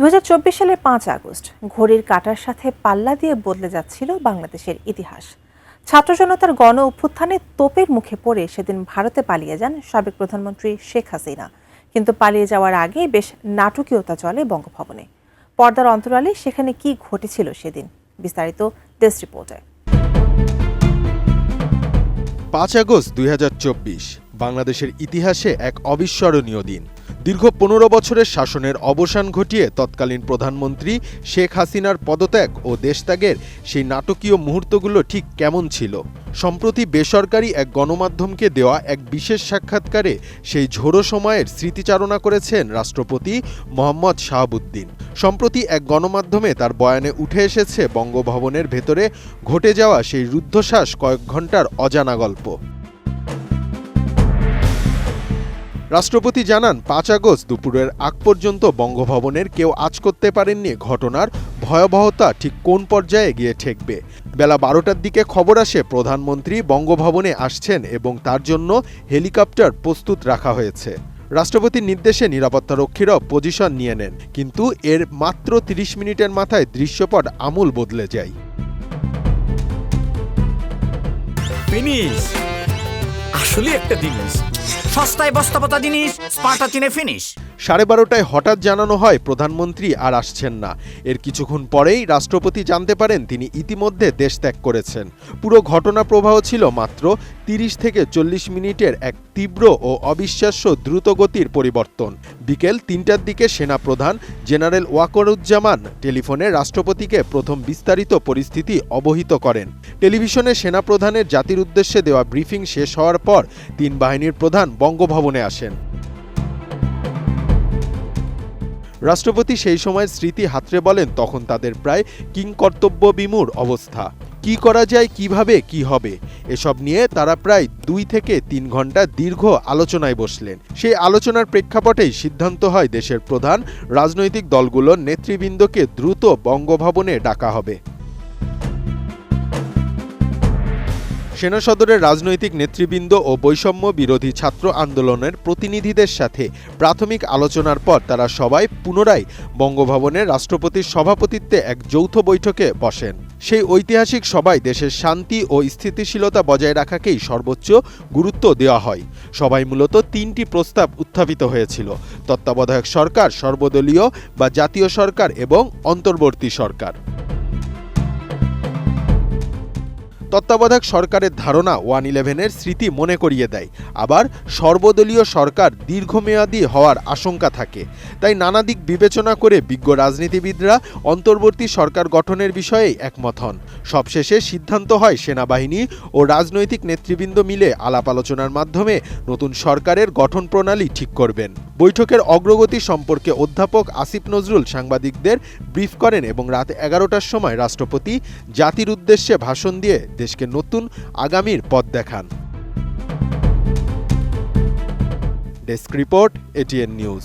2024 সালের 5 আগস্ট ঘড়ির কাঁটার সাথে পাল্লা দিয়ে বদলে যাচ্ছিল বাংলাদেশের ইতিহাস। ছাত্র জনতার গণ অভ্যুত্থানে তোপের মুখে পড়ে সেদিন ভারতে পালিয়ে যান সাবেক প্রধানমন্ত্রী শেখ হাসিনা। কিন্তু পালিয়ে যাওয়ার আগে বেশ নাটকীয়তা চলে বঙ্গভবনে। পর্দার অন্তরালে সেখানে কি ঘটেছিল সেদিন, বিস্তারিত ডেস্ক রিপোর্টে। 5 আগস্ট 2024 বাংলাদেশের ইতিহাসে এক অবিস্মরণীয় দিন। দীর্ঘ 15 বছরের শাসনের অবসান ঘটিয়ে তৎকালীন প্রধানমন্ত্রী শেখ হাসিনার পদত্যাগ ও দেশত্যাগের সেই নাটকীয় মুহূর্তগুলো ঠিক কেমন ছিল। সম্প্রতি বেসরকারি এক গণমাধ্যমকে দেওয়া এক বিশেষ সাক্ষাৎকারে সেই ঝোড়ো সময়ের স্মৃতিচারণা করেছেন রাষ্ট্রপতি মোহাম্মদ শাহাবুদ্দিন। সম্প্রতি এক গণমাধ্যমে তার বয়ানে উঠে এসেছে বঙ্গভবনের ভেতরে ঘটে যাওয়া সেই রুদ্ধশ্বাস কয়েক ঘণ্টার অজানা গল্প। রাষ্ট্রপতি জানান, 5 আগস্ট দুপুরের আগ পর্যন্ত বঙ্গভবনের কেউ আঁচ করতে পারেননি ঘটনার ভয়াবহতা ঠিক কোন পর্যায়ে গিয়ে ঠেকবে। বেলা 12টার দিকে খবর আসে প্রধানমন্ত্রী বঙ্গভবনে আসছেন এবং তার জন্য হেলিকপ্টার প্রস্তুত রাখা হয়েছে। রাষ্ট্রপতির নির্দেশে নিরাপত্তারক্ষীরাও পজিশন নিয়ে নেন, কিন্তু এর মাত্র 30 মিনিটের মাথায় দৃশ্যপট আমূল বদলে যায়। আসলে একটা জিনিস সস্তায় বস্তাপতা জিনিস স্পার্টা চিনে ফিনিশ। 12:30টায় হঠাৎ জানানো হয় প্রধানমন্ত্রী আর আসছেন না। এর কিছুক্ষণ পরেই রাষ্ট্রপতি জানতে পারেন তিনি ইতিমধ্যে দেশ ত্যাগ করেছেন। পুরো ঘটনা প্রবাহ ছিল মাত্র 30 থেকে 40 মিনিটের এক তীব্র ও অবিশ্বাস্য দ্রুতগতির পরিবর্তন। বিকেল 3টার দিকে সেনাপ্রধান জেনারেল ওয়াকারুজ্জামান টেলিফোনে রাষ্ট্রপতিকে প্রথম বিস্তারিত পরিস্থিতি অবহিত করেন। টেলিভিশনে সেনাপ্রধানের জাতির উদ্দেশ্যে দেওয়া ব্রিফিং শেষ হওয়ার পর 3 বাহিনীর প্রধান বঙ্গভবনে আসেন। রাষ্ট্রপতি সেই সময়ের স্মৃতি হাতড়ে বলেন, তখন তাদের প্রায় কিংকর্তব্য বিমূঢ় অবস্থা। কি করা যায়, কিভাবে কি হবে, এসব নিয়ে তারা প্রায় 2 থেকে 3 ঘন্টা দীর্ঘ আলোচনায় বসলেন। সেই আলোচনার প্রেক্ষাপটেই সিদ্ধান্ত হয় দেশের প্রধান রাজনৈতিক দলগুলোর নেতৃবৃন্দকে দ্রুত বঙ্গভবনে ডাকা হবে। সেনা সদরের রাজনৈতিক নেতৃবৃন্দ ও বৈষম্য বিরোধী ছাত্র আন্দোলনের প্রতিনিধিদের সাথে প্রাথমিক আলোচনার পর তারা সবাই পুনরায় বঙ্গভবনের রাষ্ট্রপতির সভাপতিত্বে এক যৌথ বৈঠকে বসেন। সেই ঐতিহাসিক সভায় দেশের শান্তি ও স্থিতিশীলতা বজায় রাখাকেই সর্বোচ্চ গুরুত্ব দেওয়া হয়। সভায় মূলত 3টি প্রস্তাব উত্থাপিত হয়েছিল: তত্ত্বাবধায়ক সরকার, সর্বদলীয় বা জাতীয় সরকার এবং অন্তর্বর্তী সরকার। তত্ত্বাবধায়ক সরকারের ধারণা 1/11-এর স্মৃতি মনে করিয়ে দেয়, আবার সর্বদলীয় সরকার দীর্ঘমেয়াদী হওয়ার আশঙ্কা থাকে। তাই নানা দিক বিবেচনা করে বিজ্ঞ রাজনীতিবিদরা অন্তর্বর্তী সরকার গঠনের বিষয়ে একমত হন। সবশেষে সিদ্ধান্ত হয় সেনাবাহিনী ও রাজনৈতিক নেতৃবৃন্দ মিলে আলাপ আলোচনার মাধ্যমে নতুন সরকারের গঠন প্রণালী ঠিক করবেন। বৈঠকের অগ্রগতি সম্পর্কে অধ্যাপক আসিফ নজরুল সাংবাদিকদের ব্রিফ করেন এবং রাত 11টার সময় রাষ্ট্রপতি জাতির উদ্দেশ্যে ভাষণ দিয়ে দেশকে নতুন আগামীর পথ দেখান। Desk report, ATN news.